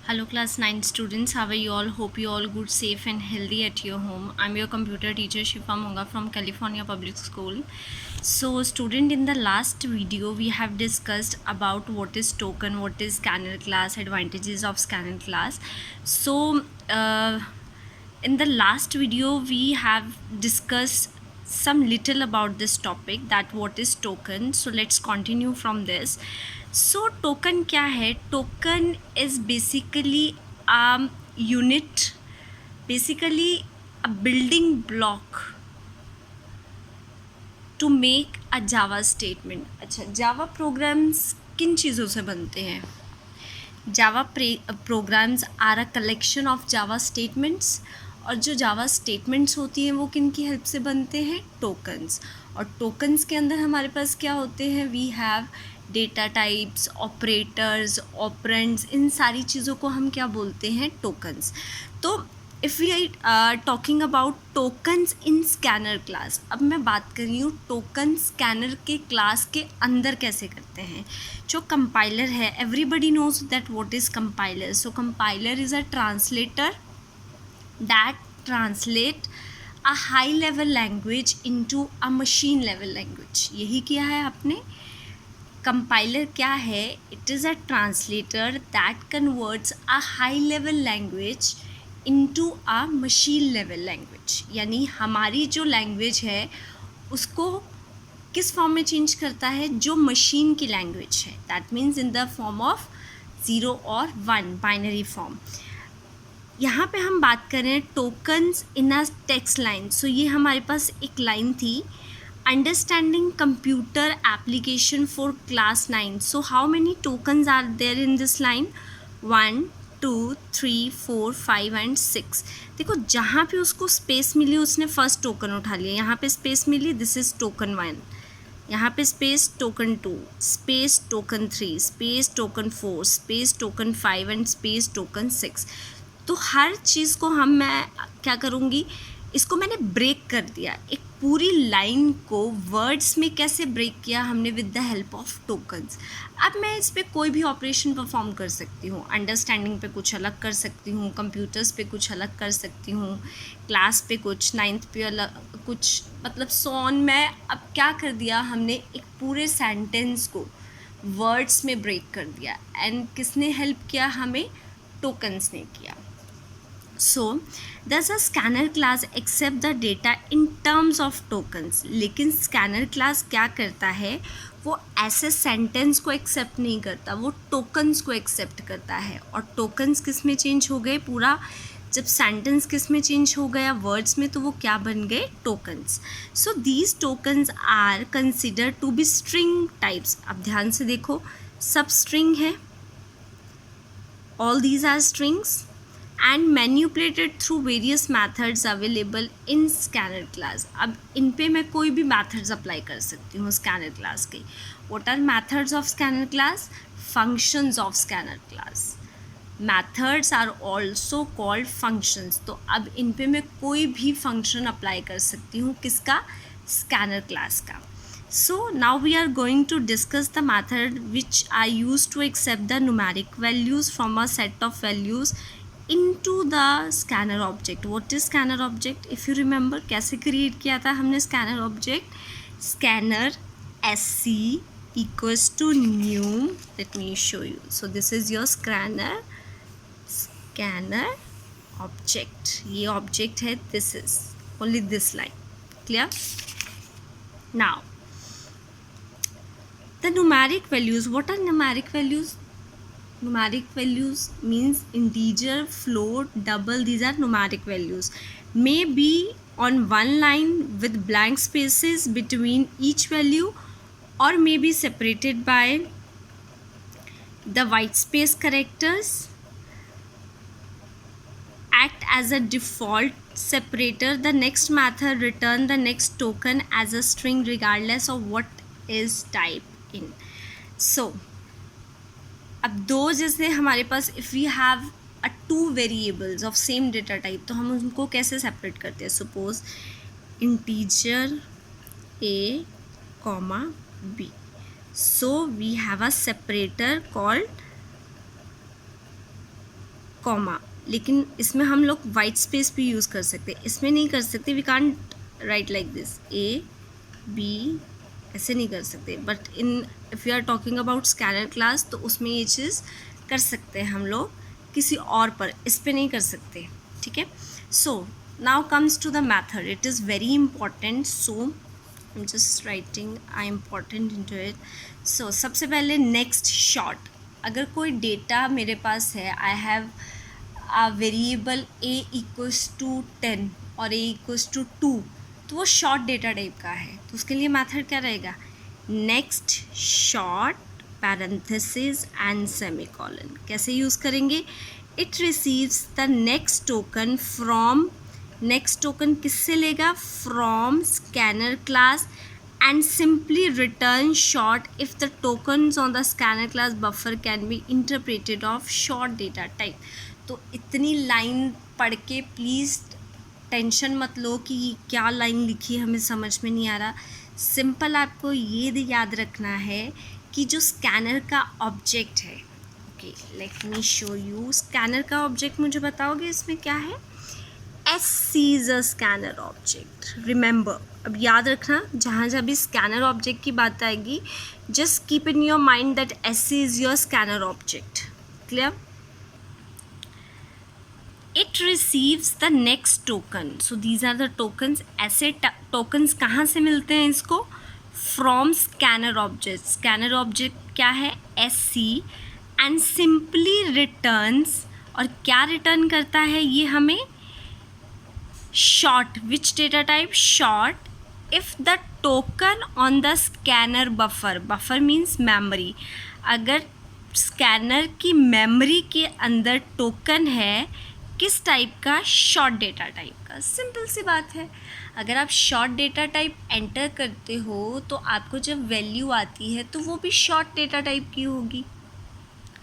Hello class 9 students, how are you all? Hope you all good, safe and healthy at your home. I'm your computer teacher Shifa Monga from California Public School. So student, in the last video we have discussed about what is token, what is scanner class, advantages of scanner class. So in the last video we have discussed some little about this topic, that what is token. So let's continue from this. So token क्या है? Token is basically a unit, basically a building block to make a Java statement. अच्छा, Java programs किन चीज़ों से बनते हैं? Java programs are a collection of Java statements, और जो Java statements होती हैं वो किन की हेल्प से बनते हैं? टोकन्स. और टोकन्स के अंदर हमारे पास क्या होते हैं? We have data types, operators, operands, इन सारी चीज़ों को हम क्या बोलते हैं? टोकन्स. तो if we are talking about tokens in scanner class, अब मैं बात कर रही हूँ टोकन स्कैनर के क्लास के अंदर कैसे करते हैं. जो कंपाइलर है, everybody knows that what is compiler. So compiler is a translator that translate a high level language into a machine level language. यही किया है आपने. कंपाइलर क्या है? It is a translator that converts a high level language into a machine level language. यानी हमारी जो language है उसको किस फॉर्म में चेंज करता है? जो मशीन की लैंग्वेज है, that means in the form of 0 और 1 बाइनरी फॉर्म. यहाँ पे हम बात करें tokens in a text line. So ये हमारे पास एक लाइन थी, understanding computer application for class 9. So how many tokens are there in this line? 1 2 3 4 5 and 6. देखो, जहाँ पे उसको स्पेस मिली उसने फर्स्ट टोकन उठा लिया. यहाँ पे स्पेस मिली, दिस इज़ टोकन 1. यहाँ पे space token 2, space token 3, space token 4, space token 5 and space token 6. तो हर चीज़ को मैं क्या करूँगी? इसको मैंने ब्रेक कर दिया. एक पूरी लाइन को वर्ड्स में कैसे ब्रेक किया हमने? With the help of tokens. अब मैं इस पर कोई भी ऑपरेशन परफॉर्म कर सकती हूँ. अंडरस्टैंडिंग पे कुछ अलग कर सकती हूँ, कंप्यूटर्स पे कुछ अलग कर सकती हूँ, क्लास पे कुछ, 9th पे अलग कुछ, मतलब सोन. मैं अब क्या कर दिया हमने? एक पूरे सेंटेंस को वर्ड्स में ब्रेक कर दिया. एंड किसने हेल्प किया हमें? टोकन्स ने किया. So, does a scanner class accept the data in terms of tokens? लेकिन scanner class क्या करता है? वो ऐसे सेंटेंस को एक्सेप्ट नहीं करता, वो टोकन्स को एक्सेप्ट करता है. और टोकन्स किस में चेंज हो गए? पूरा जब सेंटेंस किस में चेंज हो गया? वर्ड्स में. तो वो क्या बन गए? Tokens. So these tokens are considered to be string types. अब ध्यान से देखो, सब स्ट्रिंग है, all these are strings and manipulated through various methods available in scanner class. अब इन पे मैं कोई भी मैथड्स अप्लाई कर सकती हूँ स्कैनर क्लास के. What are methods of scanner class? Functions of scanner class. Methods are also called functions. तो अब इन पे मैं कोई भी फंक्शन अप्लाई कर सकती हूँ. किसका? स्कैनर क्लास का. So now we are going to discuss the method which are used to accept the numeric values from a set of values into the scanner object. What is scanner object? If you remember, कैसे create किया था हमने scanner object? Scanner sc equals to new. Let me show you. So this is your scanner object. ये object है. This is only this line. Clear? Now the numeric values. What are numeric values? Numeric values means integer, float, double. These are numeric values. May be on one line with blank spaces between each value, or may be separated by the white space characters. Act as a default separator. The next method return the next token as a string regardless of what is type in. So अब दो, जैसे हमारे पास if we have a 2 variables of same data type, तो हम उनको कैसे separate करते हैं? Suppose integer a comma b. So we have a separator called comma, लेकिन इसमें हम लोग वाइट स्पेस भी यूज़ कर सकते हैं, इसमें नहीं कर सकते. We can't write like this A B, ऐसे नहीं कर सकते. But if you are talking about scanner class तो उसमें ये चीज़ कर सकते हैं हम लोग, किसी और पर, इस पे नहीं कर सकते. ठीक है. So now comes to the method. It is very important. So I'm just writing I important into it. So सबसे पहले next short. अगर कोई डेटा मेरे पास है, I have a variable a equals to 10 और a equals to 2, तो वो short data type का है. तो उसके लिए मेथड क्या रहेगा? next short parenthesis and semicolon. कैसे यूज़ करेंगे? It receives the next token from, next token किससे लेगा? From scanner class and simply return short if the tokens on the scanner class buffer can be interpreted of short data type. तो इतनी line पढ़ के please tension मत लो कि क्या line लिखी हमें समझ में नहीं आ रहा. सिंपल आपको ये याद रखना है कि जो स्कैनर का ऑब्जेक्ट है, okay let me show you. Scanner का ऑब्जेक्ट मुझे बताओगे इसमें क्या है? SC is a scanner object. Remember, अब याद रखना, जहाँ जहाँ भी स्कैनर ऑब्जेक्ट की बात आएगी, just keep in your mind that SC is your scanner object. Clear? It receives the next token. So these are the tokens. ऐसे tokens कहाँ से मिलते हैं इसको? From scanner object. Scanner object क्या है? SC and simply returns. और क्या रिटर्न करता है ये हमें? short. Which data type? short if the token on the scanner buffer means memory. अगर स्कैनर की मेमोरी के अंदर टोकन है किस टाइप का? शॉर्ट डेटा टाइप का. सिंपल सी बात है. अगर आप शॉर्ट डेटा टाइप एंटर करते हो तो आपको जब वैल्यू आती है तो वो भी शॉर्ट डेटा टाइप की होगी.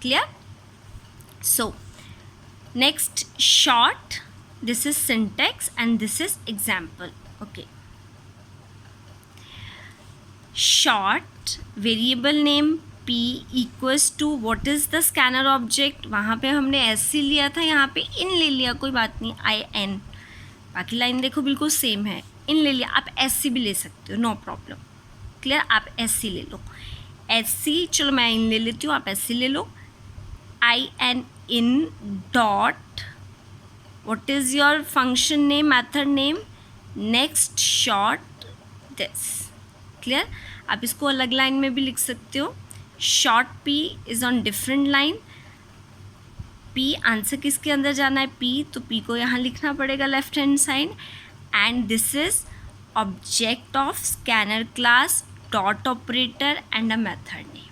Clear? So next short, this is syntax and this is example. Okay, short variable name p equals to what is the scanner object. वहाँ पे हमने SC लिया था, यहाँ पे in ले लिया, कोई बात नहीं, IN. बाकी लाइन देखो बिल्कुल सेम है. in ले लिया, आप SC भी ले सकते हो, नो प्रॉब्लम. क्लियर? आप SC ले लो. SC, चलो मैं in ले लेती हूँ, आप SC ले लो. IN in dot, what is your function name, method name? next short this. clear? आप इसको अलग लाइन में भी लिख सकते हो. short p is on different line. p answer किसके अंदर जाना है? p, तो p को यहाँ लिखना पड़ेगा left hand side. And this is object of scanner class dot operator and a method name.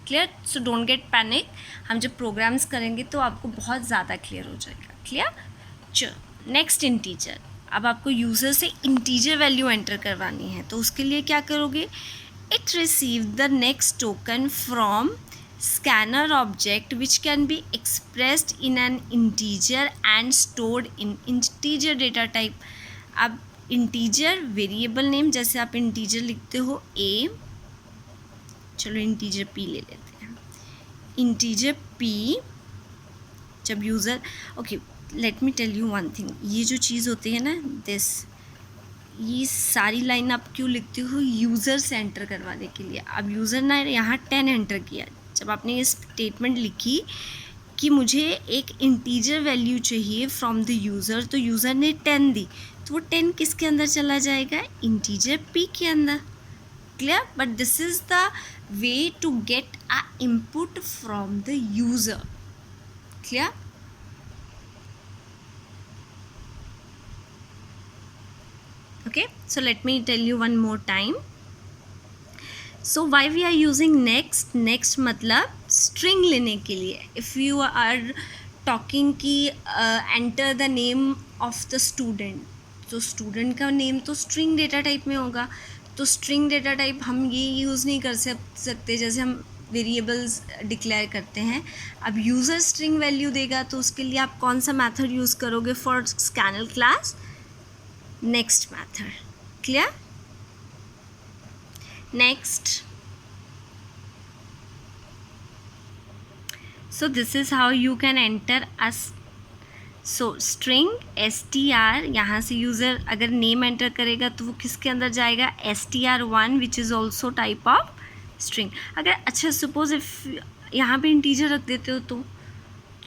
Clear? So don't get panic. हम जब प्रोग्राम्स करेंगे तो आपको बहुत ज़्यादा क्लियर हो जाएगा. क्लियर? चलो नेक्स्ट इंटीजर. अब आपको यूज़र से इंटीजर वैल्यू एंटर करवानी है, तो उसके लिए क्या करोगे? It receive the next token from scanner object which can be expressed in an integer and stored in integer data type. अब इंटीजर वेरिएबल नेम, जैसे आप इंटीजर लिखते हो a, चलो इंटीजर p ले लेते हैं. इंटीजर p जब user, okay let me tell you one thing. ये जो चीज़ होती है ना, दिस, ये सारी लाइन आप क्यों लिखते हो? यूज़र से एंटर करवाने के लिए. अब यूज़र ने यहाँ 10 एंटर किया. जब आपने ये स्टेटमेंट लिखी कि मुझे एक इंटीजर वैल्यू चाहिए फ्रॉम द यूज़र, तो यूज़र ने 10 दी, तो वो 10 किसके अंदर चला जाएगा? इंटीजर p के अंदर. Clear? But this is the way to get a input from the user. Clear? Okay, so let me tell you one more time. So why we are using next मतलब string लेने के लिए. If you are talking कि enter the name of the student, तो student का name तो string data type में होगा. तो string data type हम ये यूज़ नहीं कर सकते जैसे हम वेरिएबल्स डिक्लेयर करते हैं. अब यूज़र string वैल्यू देगा तो उसके लिए आप कौन सा मैथड यूज़ करोगे for scanner class? next method. clear? next, so this is how you can enter a so string str, यहाँ से यूज़र अगर नेम एंटर करेगा तो वो किसके अंदर जाएगा, str1 which is also type of string. अगर अच्छा सपोज इफ़ यहाँ पे इंटीजर रख देते हो तो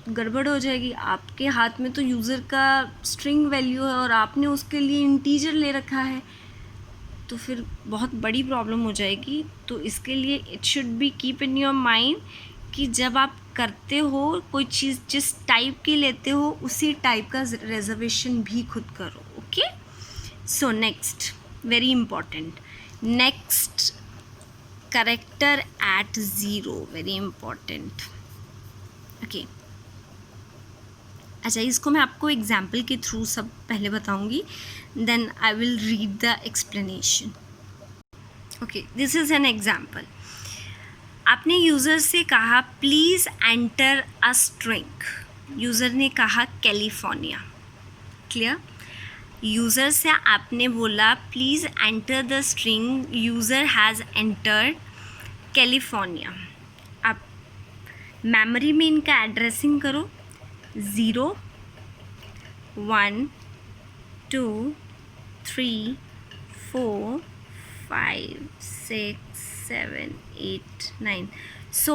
गड़बड़ हो जाएगी। आपके हाथ में तो यूज़र का स्ट्रिंग वैल्यू है और आपने उसके लिए इंटीजर ले रखा है, तो फिर बहुत बड़ी प्रॉब्लम हो जाएगी। तो इसके लिए it should be keep in your mind कि जब आप करते हो कोई चीज़ जिस टाइप की लेते हो उसी टाइप का रिजर्वेशन भी खुद करो। Okay, so next very important, next character at zero, very important. Okay, अच्छा इसको मैं आपको एग्जाम्पल के थ्रू सब पहले बताऊंगी, then I will read the explanation. Okay, this is an example. आपने यूज़र से कहा please enter a string. User ने कहा कैलिफोर्निया। क्लियर? यूज़र से आपने बोला please enter the string, user has entered California. आप मेमोरी में इनका एड्रेसिंग करो, 0 1 2 3 4 5 6 7 8 9. So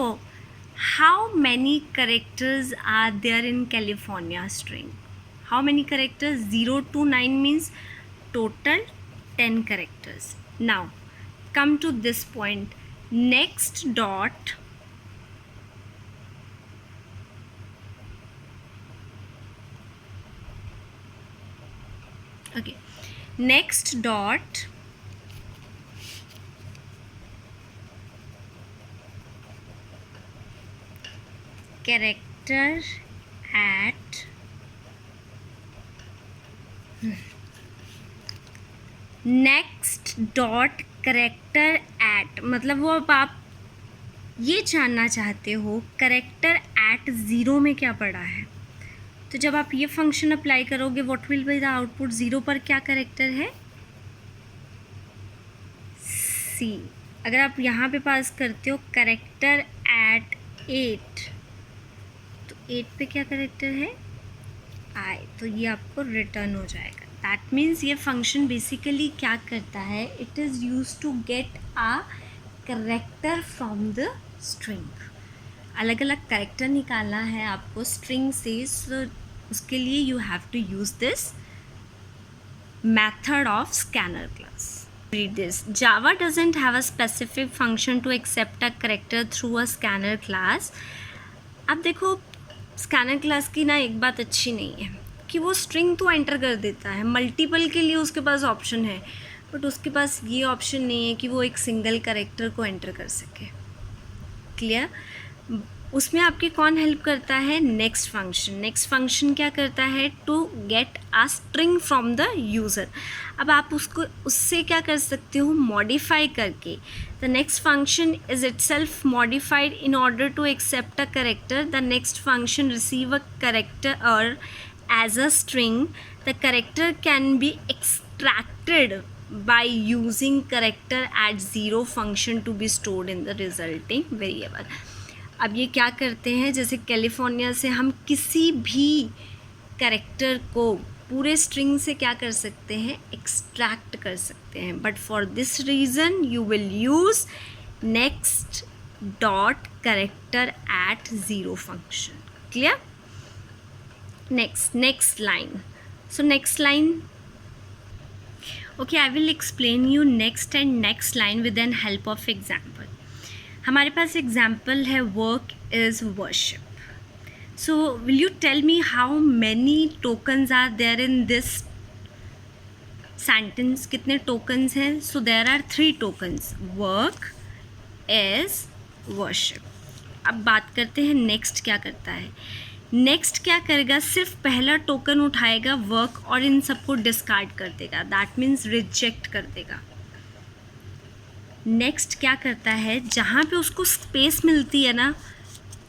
how many characters are there in California string? How many characters? 0 to 9 means total 10 characters. Now come to this point, next dot okay, next dot character at next dot character eight, मतलब वो अब आप ये जानना चाहते हो character at zero में क्या पड़ा है। तो जब आप ये फंक्शन अप्लाई करोगे what will be the output, zero पर क्या करेक्टर है, सी। अगर आप यहाँ पे पास करते हो करेक्टर एट 8, तो 8 पे क्या करेक्टर है, आई, तो ये आपको रिटर्न हो जाएगा। दैट मीन्स ये फंक्शन बेसिकली क्या करता है, it is use to get a character from the string. अलग अलग करेक्टर निकालना है आपको स्ट्रिंग से, सो उसके लिए you have to use this method of scanner class. Read this. Java doesn't have a specific function to accept a character through a scanner class. अब देखो स्कैनर क्लास की ना एक बात अच्छी नहीं है कि वो स्ट्रिंग तो एंटर कर देता है, मल्टीपल के लिए उसके पास ऑप्शन है, बट उसके पास ये ऑप्शन नहीं है कि वो एक सिंगल कैरेक्टर को एंटर कर सके। क्लियर? उसमें आपकी कौन हेल्प करता है, नेक्स्ट फंक्शन। नेक्स्ट फंक्शन क्या करता है, to get a string from the user. अब आप उसको उससे क्या कर सकते हो, मॉडिफाई करके। The next function is itself modified in order to accept a character. The next function receive a character और as a string. The character can be extracted by using character at zero function to be stored in the resulting variable. अब ये क्या करते हैं, जैसे California से हम किसी भी कैरेक्टर को पूरे स्ट्रिंग से क्या कर सकते हैं, एक्सट्रैक्ट कर सकते हैं, but for this reason you will use next dot character at zero function. Clear? Next line. So next line, okay, I will explain you next and next line with an help of example. हमारे पास example है work is worship. So will you tell me how many tokens are there in this sentence, कितने tokens हैं। So there are 3 tokens, work is worship. अब बात करते हैं next क्या करता है। नेक्स्ट क्या करेगा, सिर्फ पहला टोकन उठाएगा वर्क और इन सबको डिस्कार्ड कर देगा, दैट मीन्स रिजेक्ट कर देगा। नेक्स्ट क्या करता है, जहाँ पे उसको स्पेस मिलती है ना,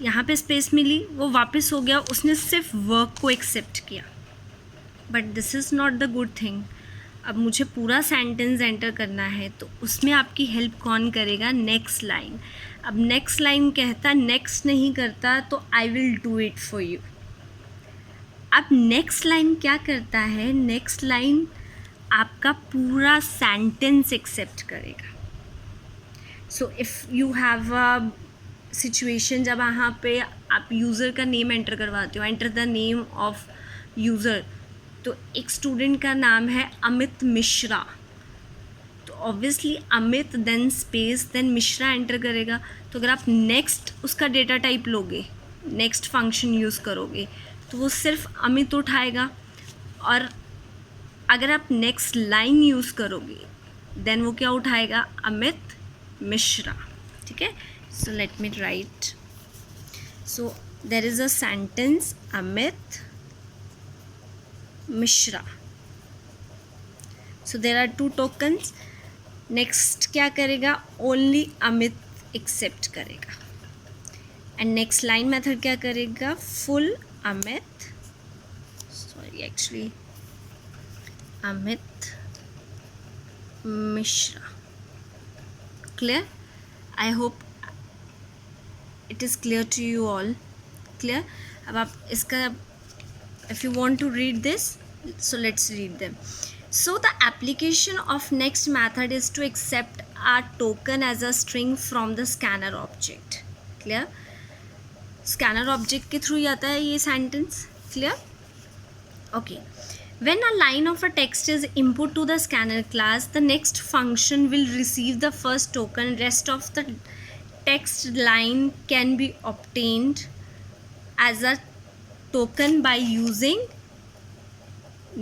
यहाँ पे स्पेस मिली, वो वापस हो गया, उसने सिर्फ वर्क को एक्सेप्ट किया। But this is not the good thing. अब मुझे पूरा सेंटेंस एंटर करना है, तो उसमें आपकी हेल्प कौन करेगा, नेक्स्ट लाइन। अब नेक्स्ट लाइन कहता नेक्स्ट नहीं करता, तो I will do it for you. अब नेक्स्ट लाइन क्या करता है, नेक्स्ट लाइन आपका पूरा सेंटेंस एक्सेप्ट करेगा. So if you have a situation जब वहाँ पे आप यूज़र का नेम एंटर करवाते हो, enter the name of user, तो एक स्टूडेंट का नाम है अमित मिश्रा, तो obviously Amit then space then Mishra enter करेगा. तो अगर आप नेक्स्ट उसका डेटा टाइप लोगे, नेक्स्ट फंक्शन यूज़ करोगे, तो वो सिर्फ अमित उठाएगा. और अगर आप नेक्स्ट लाइन यूज़ करोगे देन वो क्या उठाएगा, अमित मिश्रा. ठीक है, so let me write. So there is a sentence Amit Mishra. So there are 2 tokens. Next क्या करेगा, ओनली अमित एक्सेप्ट करेगा. एंड नेक्स्ट लाइन मेथड क्या करेगा, full Amit, sorry actually Amit Mishra. Clear? I hope it is clear to you all. Clear? अब आप इसका, if you want to read this, so let's read them. So the application of next method is to accept a token as a string from the scanner object. Clear? Scanner object के through ही आता है ये sentence. Clear? Okay. When a line of a text is input to the scanner class, the next function will receive the first token. Rest of the text line can be obtained as a token by using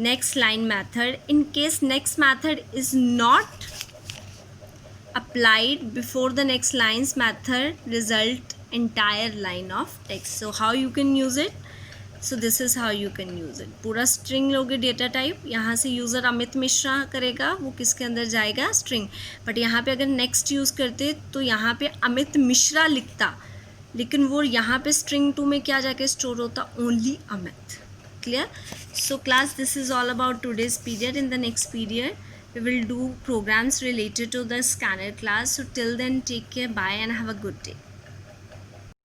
next line method. In case next method is not applied before the next lines method, result entire line of text. So how you can use it? So this is how you can use it. पूरा string लोगे data type, यहाँ से user Amit Mishra करेगा, वो किसके अंदर जाएगा, string. But यहाँ पे अगर नेक्स्ट यूज़ करते तो यहाँ पे अमित मिश्रा लिखता, लेकिन वो यहाँ पे स्ट्रिंग 2 में क्या जाके स्टोर होता, only Amit. Clear? So class, this is all about today's period. In the next period we will do programs related to the scanner class. So till then, take care, bye and have a good day.